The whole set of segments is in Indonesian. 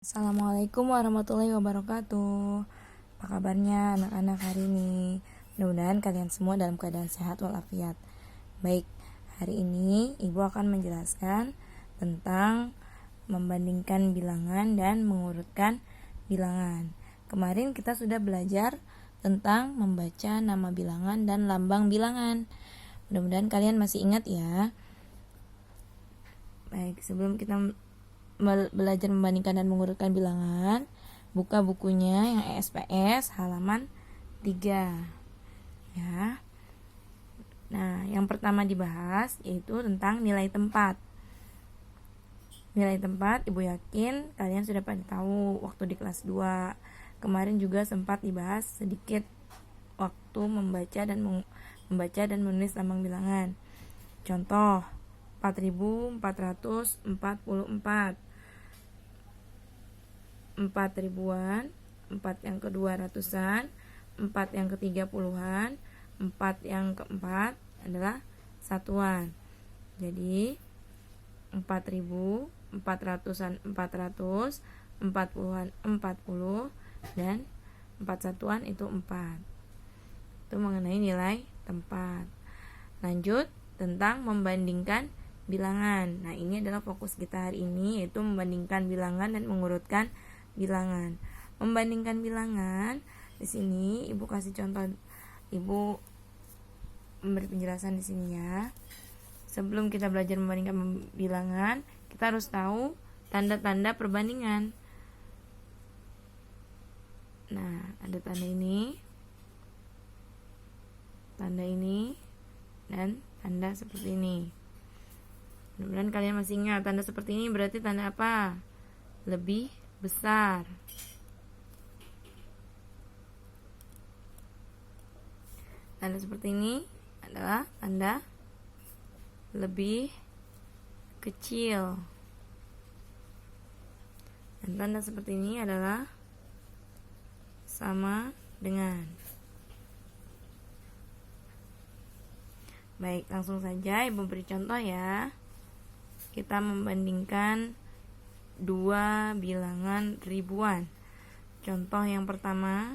Assalamualaikum warahmatullahi wabarakatuh. Apa kabarnya anak-anak hari ini? Mudah-mudahan kalian semua dalam keadaan sehat walafiat. Baik, hari ini Ibu akan menjelaskan tentang membandingkan bilangan dan mengurutkan bilangan. Kemarin kita sudah belajar tentang membaca nama bilangan dan lambang bilangan. Mudah-mudahan kalian masih ingat ya. Baik, sebelum kita belajar membandingkan dan mengurutkan bilangan, buka bukunya yang ESPS halaman 3 ya. Nah, yang pertama dibahas yaitu tentang nilai tempat. Nilai tempat Ibu yakin kalian sudah pada tahu waktu di kelas 2. Kemarin juga sempat dibahas sedikit waktu membaca dan menulis lambang bilangan. Contoh 4.444, 4 ribuan, 4 yang kedua ratusan, 4 yang ketiga puluhan, 4 yang keempat adalah satuan. Jadi 4.000, 400-an 400, 40-an 40, dan 4 satuan itu 4. Itu mengenai nilai tempat. Lanjut tentang membandingkan bilangan. Nah, ini adalah fokus kita hari ini, yaitu membandingkan bilangan dan mengurutkan bilangan. Membandingkan bilangan, di sini Ibu kasih contoh, Ibu memberi penjelasan di sini ya. Sebelum kita belajar membandingkan bilangan, kita harus tahu tanda-tanda perbandingan. Nah, ada tanda ini, dan tanda seperti ini. Mudah-mudahan kalian masih ingat, tanda seperti ini berarti tanda apa? Lebih besar. Tanda seperti ini adalah tanda lebih kecil. Dan tanda seperti ini adalah sama dengan. Baik, langsung saja Ibu beri contoh ya. Kita membandingkan dua bilangan ribuan. Contoh yang pertama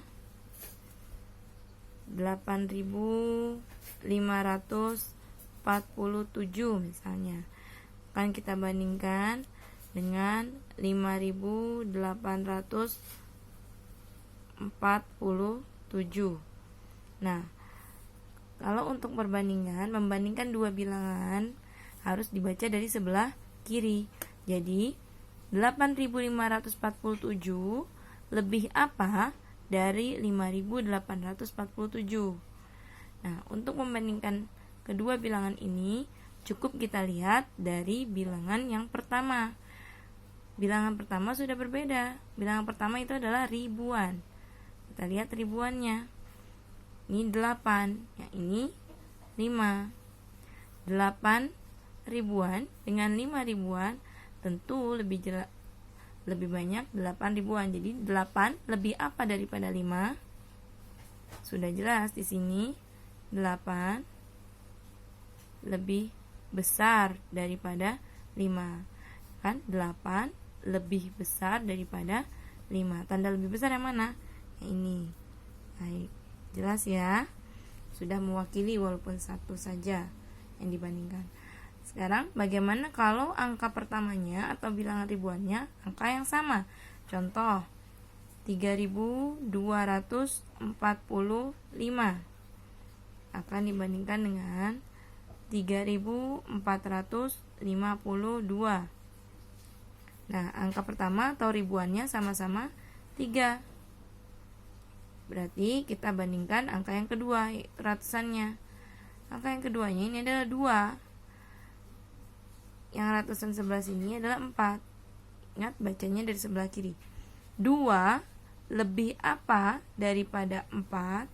8.547 misalnya. Akan kita bandingkan dengan 5.847. Nah, kalau untuk membandingkan dua bilangan harus dibaca dari sebelah kiri. Jadi 8.547 lebih apa dari 5.847. Nah, untuk membandingkan kedua bilangan ini cukup kita lihat dari bilangan yang pertama. Bilangan pertama sudah berbeda. Bilangan pertama itu adalah ribuan. Kita lihat ribuannya. Ini 8, yang ini 5. 8 ribuan dengan 5 ribuan tentu lebih banyak 8 ribuan. Jadi 8 lebih apa daripada 5? Sudah jelas di sini 8 lebih besar daripada 5. Kan 8 lebih besar daripada 5. Tanda lebih besar yang mana? Yang ini. Baik, jelas ya. Sudah mewakili walaupun satu saja yang dibandingkan. Sekarang bagaimana kalau angka pertamanya atau bilangan ribuannya angka yang sama? Contoh 3.245 akan dibandingkan dengan 3.452. Nah, angka pertama atau ribuannya sama-sama 3. Berarti kita bandingkan angka yang kedua, ratusannya. Angka yang keduanya ini adalah 2. Yang ratusan sebelah sini adalah 4. Ingat bacanya dari sebelah kiri. 2 lebih apa daripada 4?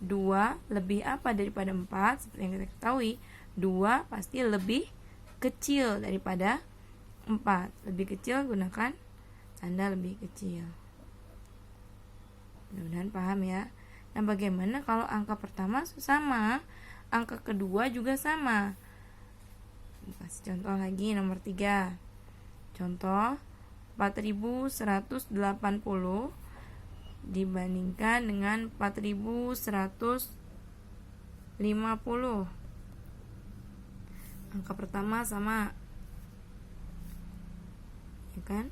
2 lebih apa daripada 4? Seperti yang kita ketahui, 2 pasti lebih kecil daripada 4. Lebih kecil gunakan tanda lebih kecil. Mudah-mudahan paham ya. Nah, bagaimana kalau angka pertama sama, angka kedua juga sama? Kasih contoh lagi nomor 3. Contoh 4180 dibandingkan dengan 4150. Angka pertama sama, ya kan?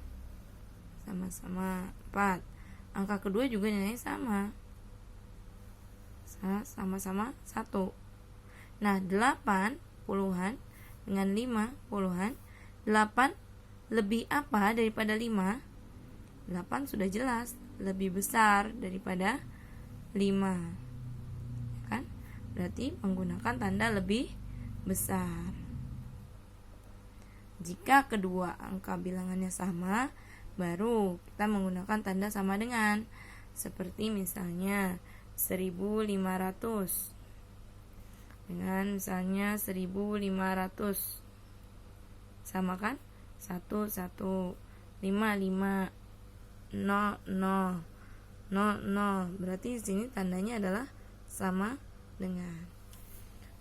Sama-sama 4. Angka kedua juga nilainya sama-sama 1. Nah, 8 puluhan dengan 5 puluhan, 8 lebih apa daripada 5? 8 sudah jelas lebih besar daripada 5, kan? Berarti menggunakan tanda lebih besar. Jika kedua angka bilangannya sama, baru kita menggunakan tanda sama dengan. Seperti misalnya 1500 dengan misalnya 1500. Sama kan? 1 1, 5 5, 0 0, 0 0. Berarti di sini tandanya adalah sama dengan.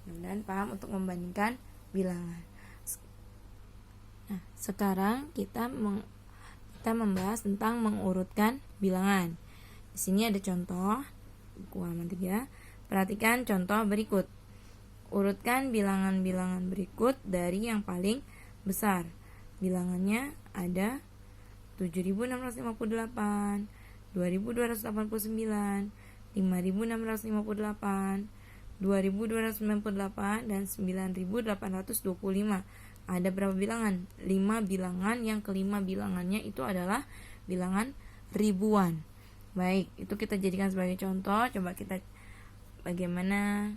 Mudah-mudahan paham untuk membandingkan bilangan. Nah, sekarang kita membahas tentang mengurutkan bilangan. Di sini ada contoh buku halaman 3. Perhatikan contoh berikut. Urutkan bilangan-bilangan berikut dari yang paling besar. Bilangannya ada 7.658, 2.289, 5.658, 2.298, dan 9.825. Ada berapa bilangan? 5 bilangan. Yang kelima bilangannya itu adalah bilangan ribuan. Baik, itu kita jadikan sebagai contoh. Coba kita bagaimana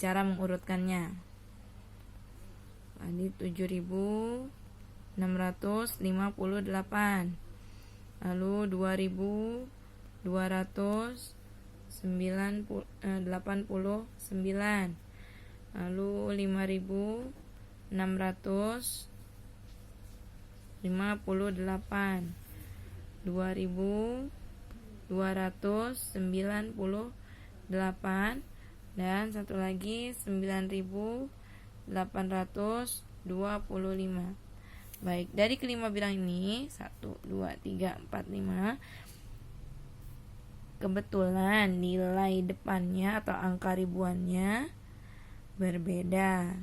cara mengurutkannya. Tadi 7.658, lalu 2.289, lalu 5.658, 2.298, dan satu lagi 9.825. Baik, dari kelima bilang ini 1, 2, 3, 4, 5, kebetulan nilai depannya atau angka ribuannya berbeda.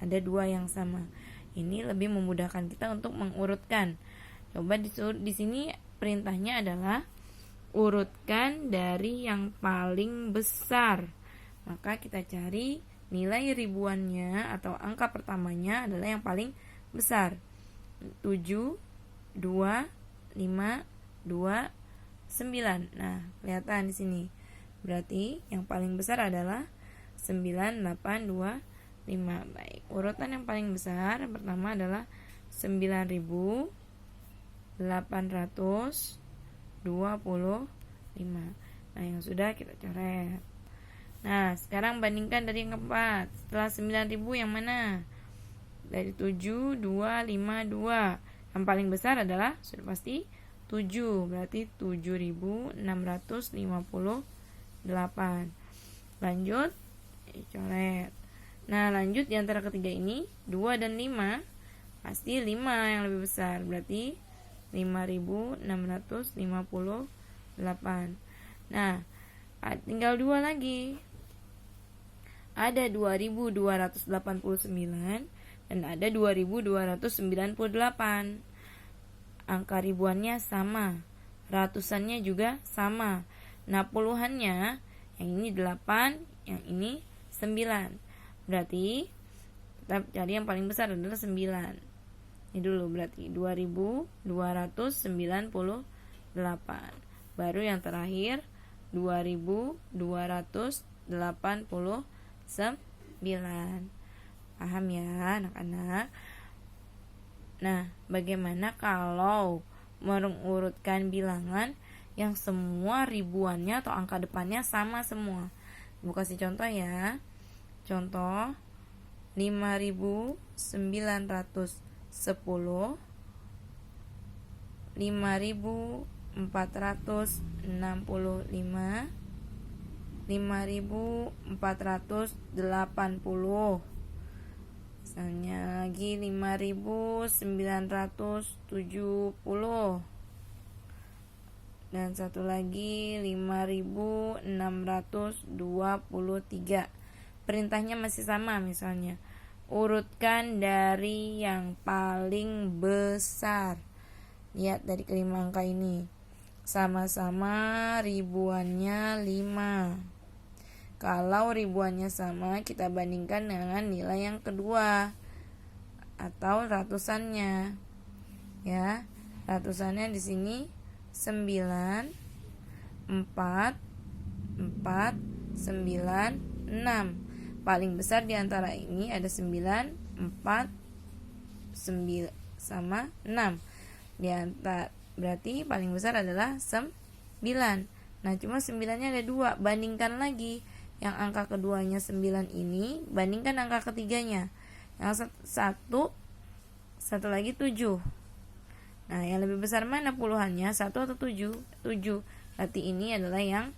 Ada 2 yang sama. Ini lebih memudahkan kita untuk mengurutkan. Coba di sini perintahnya adalah urutkan dari yang paling besar. Maka kita cari nilai ribuannya atau angka pertamanya adalah yang paling besar. 7, 2, 5, 2, 9. Nah, kelihatan di sini. Berarti yang paling besar adalah 9, 8, 2, 5. Baik, urutan yang paling besar yang pertama adalah 9.825. Nah, yang sudah kita coret. Nah, sekarang bandingkan dari yang keempat. Setelah 9.000 yang mana? Dari 7, 2, 5, 2. Yang paling besar adalah sudah pasti 7. Berarti 7.658. Lanjut, coret. Nah, lanjut di antara ketiga ini 2 dan 5. Pasti 5 yang lebih besar. Berarti 5.658. Nah, tinggal 2 lagi. Ada 2.289 dan ada 2.298. Angka ribuannya sama, ratusannya juga sama. Nah, puluhannya yang ini 8, yang ini 9. Berarti kita cari yang paling besar adalah 9. Ini dulu berarti 2.298. Baru yang terakhir 2.289. Paham ya anak-anak? Nah, bagaimana kalau mengurutkan bilangan yang semua ribuannya atau angka depannya sama semua? Ibu kasih contoh ya. Contoh 5.910, 5.465, 5.480, Misalnya lagi 5.970 dan satu lagi 5.623. Perintahnya masih sama, misalnya urutkan dari yang paling besar. Lihat dari kelima angka ini, sama-sama ribuannya 5. Kalau ribuannya sama, kita bandingkan dengan nilai yang kedua atau ratusannya. Ya, ratusannya di sini 9, 4, 4, 9, 6. Paling besar di antara ini ada 9, 4, 9 sama 6. Berarti paling besar adalah 9. Nah, cuma 9-nya ada 2. Bandingkan lagi. Yang angka keduanya 9 ini, bandingkan angka ketiganya. Yang satu lagi 7. Nah, yang lebih besar mana puluhannya? 1 atau 7? 7. Berarti ini adalah yang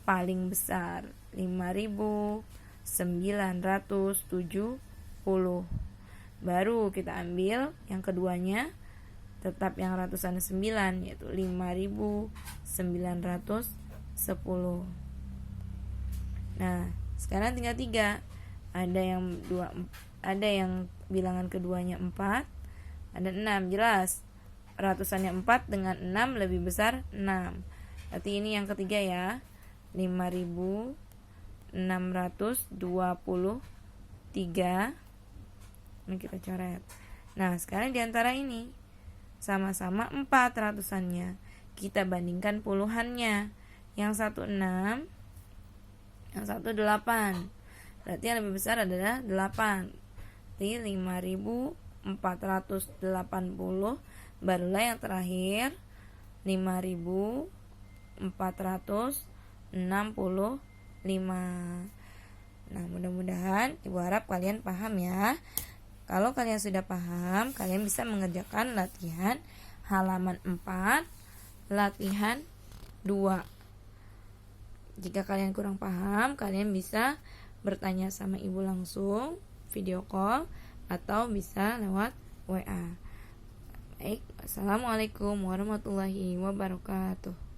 paling besar. 5.970. Baru kita ambil yang keduanya, tetap yang ratusan 9, yaitu 5.910. Nah, sekarang tinggal 3. Ada yang bilangan keduanya 4, ada 6, jelas. Ratusannya 4 dengan 6 lebih besar 6. Berarti ini yang ketiga ya. 5.623. Ini kita coret. Nah, sekarang diantara ini sama-sama 4 ratusannya. Kita bandingkan puluhannya. Yang satu 6, yang satu 8. Berarti yang lebih besar adalah 8. Berarti 5.480. Barulah yang terakhir 5.465. Nah, mudah-mudahan Ibu harap kalian paham ya. Kalau kalian sudah paham, kalian bisa mengerjakan latihan halaman 4, latihan 2. Jika kalian kurang paham, kalian bisa bertanya sama Ibu langsung, video call, atau bisa lewat WA. Baik, assalamualaikum warahmatullahi wabarakatuh.